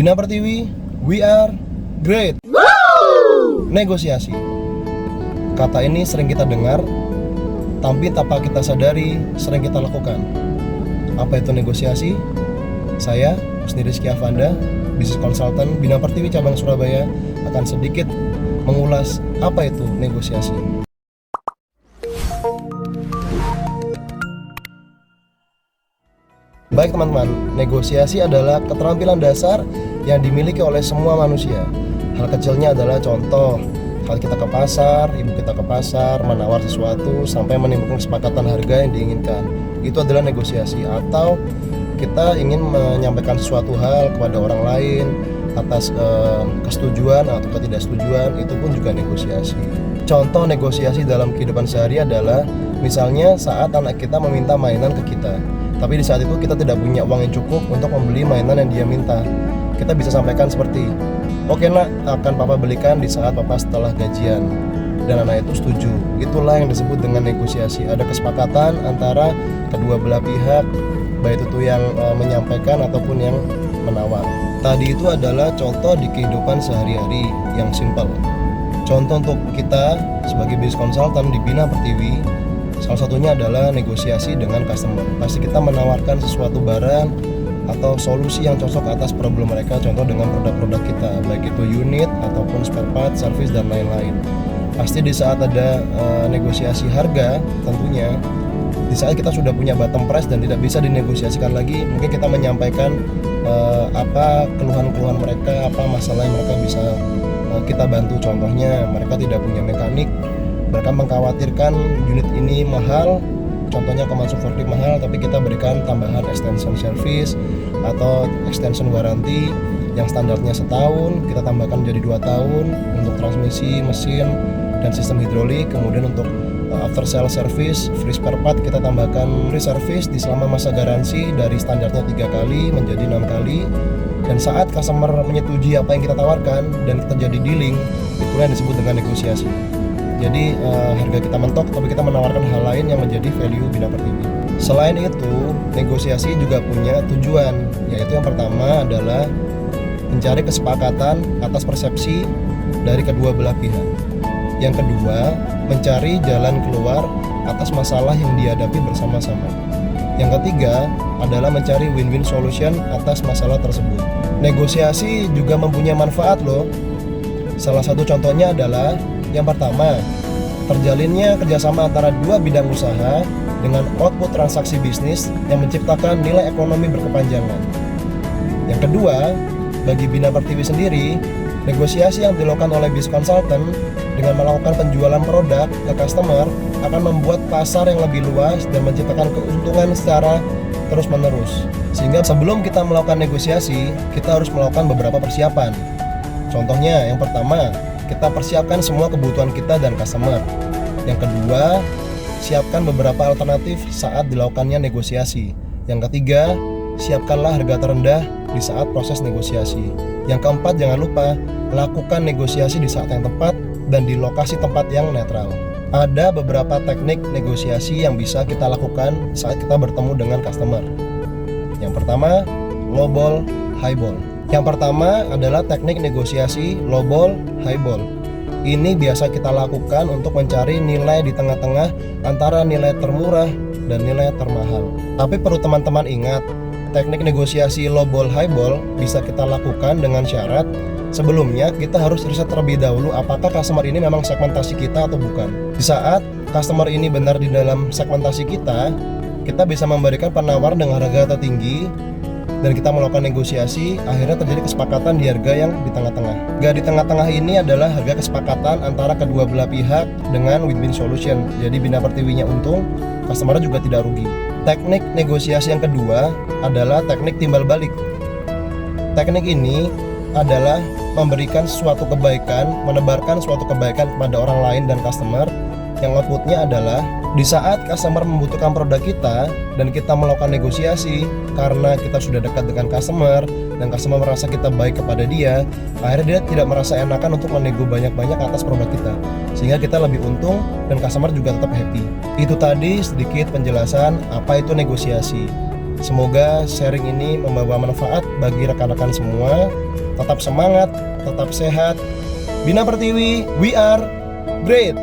Bina Pertiwi, we are great. Negosiasi. Kata ini sering kita dengar, tapi tanpa kita sadari sering kita lakukan. Apa itu negosiasi? Saya, Husni Rizky Avanda, Business Consultant Bina Pertiwi Cabang Surabaya, akan sedikit mengulas apa itu negosiasi. Baik teman-teman, negosiasi adalah keterampilan dasar yang dimiliki oleh semua manusia. Hal kecilnya adalah contoh, kalau kita ke pasar, ibu kita ke pasar, menawar sesuatu sampai menimbulkan kesepakatan harga yang diinginkan. Itu adalah negosiasi. Atau kita ingin menyampaikan sesuatu hal kepada orang lain atas kesetujuan atau ketidaksetujuan, itu pun juga negosiasi. Contoh negosiasi dalam kehidupan sehari adalah misalnya saat anak kita meminta mainan ke kita, tapi di saat itu kita tidak punya uang yang cukup untuk membeli mainan yang dia minta. Kita bisa sampaikan seperti, "Oke nak, akan papa belikan di saat papa setelah gajian." Dan anak itu setuju. Itulah yang disebut dengan negosiasi. Ada kesepakatan antara kedua belah pihak, baik itu yang menyampaikan ataupun yang menawar. Tadi itu adalah contoh di kehidupan sehari-hari yang simpel. Contoh untuk kita sebagai business consultant di Bina Pertiwi, salah satunya adalah negosiasi dengan customer. Pasti kita menawarkan sesuatu barang atau solusi yang cocok atas problem mereka, contoh dengan produk-produk kita, baik itu unit ataupun spare part, service dan lain-lain. Pasti di saat ada negosiasi harga, tentunya di saat kita sudah punya bottom price dan tidak bisa dinegosiasikan lagi, mungkin kita menyampaikan apa keluhan-keluhan mereka, apa masalah yang mereka bisa kita bantu. Contohnya mereka tidak punya mekanik, mereka mengkhawatirkan unit ini mahal, contohnya Komatsu forklift mahal, tapi kita berikan tambahan extension service atau extension warranty yang standarnya setahun, kita tambahkan menjadi 2 tahun untuk transmisi, mesin, dan sistem hidrolik. Kemudian untuk after sale service, free spare part, kita tambahkan free service di selama masa garansi dari standarnya 3 kali menjadi 6 kali. Dan saat customer menyetujui apa yang kita tawarkan dan kita jadi dealing, itulah yang disebut dengan negosiasi. Jadi harga kita mentok, tapi kita menawarkan hal lain yang menjadi value Bina Pertiwi. Selain itu, negosiasi juga punya tujuan, yaitu yang pertama adalah mencari kesepakatan atas persepsi dari kedua belah pihak. Yang kedua, mencari jalan keluar atas masalah yang dihadapi bersama-sama. Yang ketiga adalah mencari win-win solution atas masalah tersebut. Negosiasi juga mempunyai manfaat loh. Salah satu contohnya adalah yang pertama, terjalinnya kerjasama antara dua bidang usaha dengan output transaksi bisnis yang menciptakan nilai ekonomi berkepanjangan. Yang kedua, bagi Bina Pertiwi sendiri, negosiasi yang dilakukan oleh business consultant dengan melakukan penjualan produk ke customer akan membuat pasar yang lebih luas dan menciptakan keuntungan secara terus-menerus. Sehingga sebelum kita melakukan negosiasi, kita harus melakukan beberapa persiapan. Contohnya, yang pertama, kita persiapkan semua kebutuhan kita dan customer. Yang kedua, siapkan beberapa alternatif saat dilakukannya negosiasi. Yang ketiga, siapkanlah harga terendah di saat proses negosiasi. Yang keempat, jangan lupa lakukan negosiasi di saat yang tepat dan di lokasi tempat yang netral. Ada beberapa teknik negosiasi yang bisa kita lakukan saat kita bertemu dengan customer. Yang pertama, low ball, high ball. Yang pertama adalah teknik negosiasi low ball, high ball. Ini biasa kita lakukan untuk mencari nilai di tengah-tengah antara nilai termurah dan nilai termahal. Tapi perlu teman-teman ingat, teknik negosiasi low ball, high ball bisa kita lakukan dengan syarat sebelumnya kita harus riset terlebih dahulu apakah customer ini memang segmentasi kita atau bukan. Di saat customer ini benar di dalam segmentasi kita bisa memberikan penawaran dengan harga tertinggi dan kita melakukan negosiasi, akhirnya terjadi kesepakatan di harga yang di tengah-tengah. Harga di tengah-tengah ini adalah harga kesepakatan antara kedua belah pihak dengan win-win solution. Jadi Bina Pertiwinya untung, customer juga tidak rugi. Teknik negosiasi yang kedua adalah teknik timbal balik. Teknik ini adalah memberikan suatu kebaikan, menebarkan suatu kebaikan kepada orang lain dan customer, yang outputnya adalah di saat customer membutuhkan produk kita dan kita melakukan negosiasi karena kita sudah dekat dengan customer dan customer merasa kita baik kepada dia, akhirnya dia tidak merasa enakan untuk menego banyak-banyak atas produk kita, sehingga kita lebih untung dan customer juga tetap happy. Itu tadi sedikit penjelasan apa itu negosiasi. Semoga sharing ini membawa manfaat bagi rekan-rekan semua. Tetap semangat, tetap sehat. Bina Pertiwi, we are great.